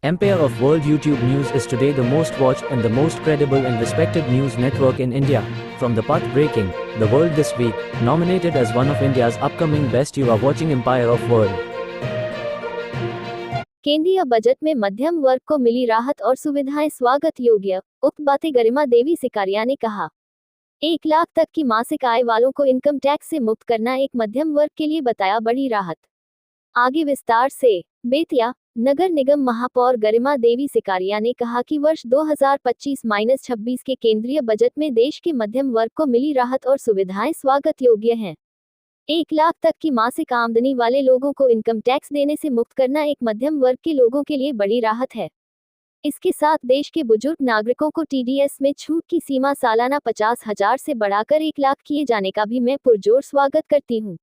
Empire of World YouTube News is today the most watched and the most credible and respected news network in India. From the path-breaking, The World This Week, nominated as one of India's upcoming best, you are watching Empire of World. केंद्रीय budget में मध्यम वर्ग को मिली राहत और सुविधाएं स्वागत योग्य, उक्त बातें गरिमा देवी सिकारिया ने कहा। 1 लाख तक की मासिक आय वालों को इनकम टैक्स से मुक्त करना एक मध्यम वर्ग के लिए बताया बड़ी राहत। आगे विस्तार से। बेतिया नगर निगम महापौर गरिमा देवी सिकारिया ने कहा कि वर्ष 2025-26 के केंद्रीय बजट में देश के मध्यम वर्ग को मिली राहत और सुविधाएं स्वागत योग्य हैं। 1 लाख तक की मासिक आमदनी वाले लोगों को इनकम टैक्स देने से मुक्त करना एक मध्यम वर्ग के लोगों के लिए बड़ी राहत है। इसके साथ देश के बुजुर्ग नागरिकों को टीडीएस में छूट की सीमा सालाना 50,000 से बढ़ाकर 1 लाख किए जाने का भी मैं पुरजोर स्वागत करती हूँ।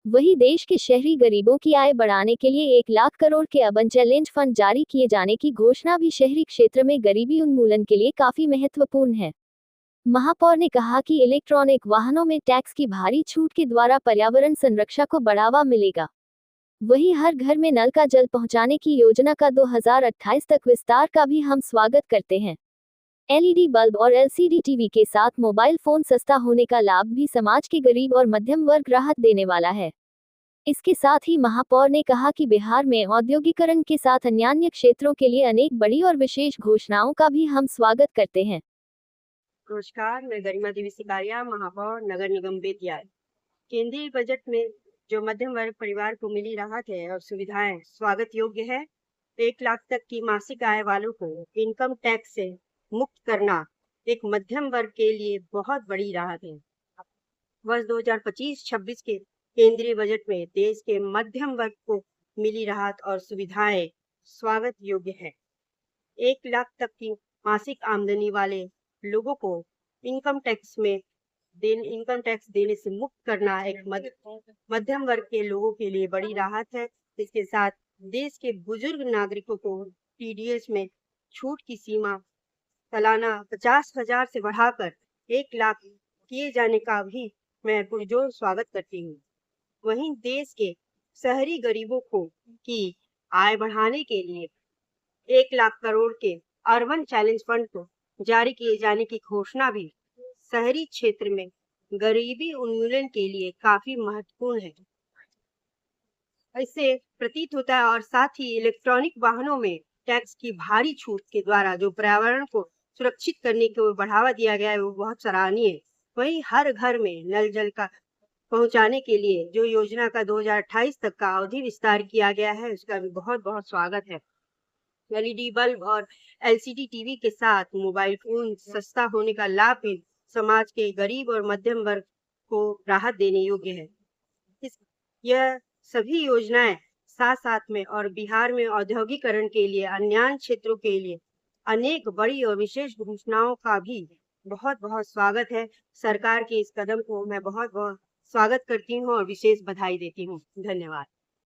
वहीं देश के शहरी गरीबों की आय बढ़ाने के लिए 1 लाख करोड़ के अर्बन चैलेंज फंड जारी किए जाने की घोषणा भी शहरी क्षेत्र में गरीबी उन्मूलन के लिए काफी महत्वपूर्ण है। महापौर ने कहा कि इलेक्ट्रॉनिक वाहनों में टैक्स की भारी छूट के द्वारा पर्यावरण संरक्षण को बढ़ावा मिलेगा। वहीं हर घर में नल का जल पहुंचाने की योजना का 2028 तक विस्तार का भी हम स्वागत करते हैं। एलईडी बल्ब और एलसीडी टीवी के साथ मोबाइल फोन सस्ता होने का लाभ भी समाज के गरीब और मध्यम वर्ग राहत देने वाला है। इसके साथ ही महापौर ने कहा कि बिहार में औद्योगिकरण के साथ अन्य क्षेत्रों के लिए अनेक बड़ी और विशेष घोषणाओं का भी हम स्वागत करते हैं। नमस्कार, मैं गरिमा देवी सिकारिया, महापौर नगर निगम बेतिया। केंद्रीय बजट में जो मध्यम वर्ग परिवार को मिली राहत है और सुविधाएं स्वागत योग्य है। 1 लाख तक की मासिक आय वालों को इनकम टैक्स से मुक्त करना एक मध्यम वर्ग के लिए बहुत बड़ी राहत है। वर्ष 2025-26 के केंद्रीय बजट में देश के मध्यम वर्ग को मिली राहत और सुविधाएं स्वागत योग्य है। 1 लाख तक की मासिक आमदनी वाले लोगों को इनकम टैक्स देने से मुक्त करना एक मध्यम वर्ग के लोगों के लिए बड़ी राहत है। इसके साथ देश के बुजुर्ग नागरिकों को टीडीएस में छूट की सीमा सालाना 50,000 से बढ़ाकर 1 लाख किए जाने का भी मैं पुरजोर स्वागत करती हूँ। वहीं देश के शहरी गरीबों की आय बढ़ाने के लिए 1 लाख करोड़ के अर्बन चैलेंज फंड को जारी किए जाने की घोषणा भी शहरी क्षेत्र में गरीबी उन्मूलन के लिए काफी महत्वपूर्ण है। इससे प्रतीत होता है और साथ ही इलेक्ट्रॉनिक वाहनों में टैक्स की भारी छूट के द्वारा जो पर्यावरण को सुरक्षित करने को बढ़ावा दिया गया है वो बहुत सराहनीय है। वहीं हर घर में नल जल का पहुंचाने के लिए जो योजना का 2028 तक का अवधि विस्तार किया गया है उसका भी बहुत बहुत स्वागत है। एलईडी बल्ब और एलसीडी टीवी के साथ मोबाइल फोन सस्ता होने का लाभ भी समाज के गरीब और मध्यम वर्ग को राहत देने योग्य है। यह सभी योजनाएं साथ साथ में और बिहार में औद्योगिकरण के लिए अन्य क्षेत्रों के लिए अनेक बड़ी और विशेष घोषणाओं का भी बहुत बहुत स्वागत है। सरकार के इस कदम को मैं बहुत बहुत स्वागत करती हूँ और विशेष बधाई देती हूँ। धन्यवाद।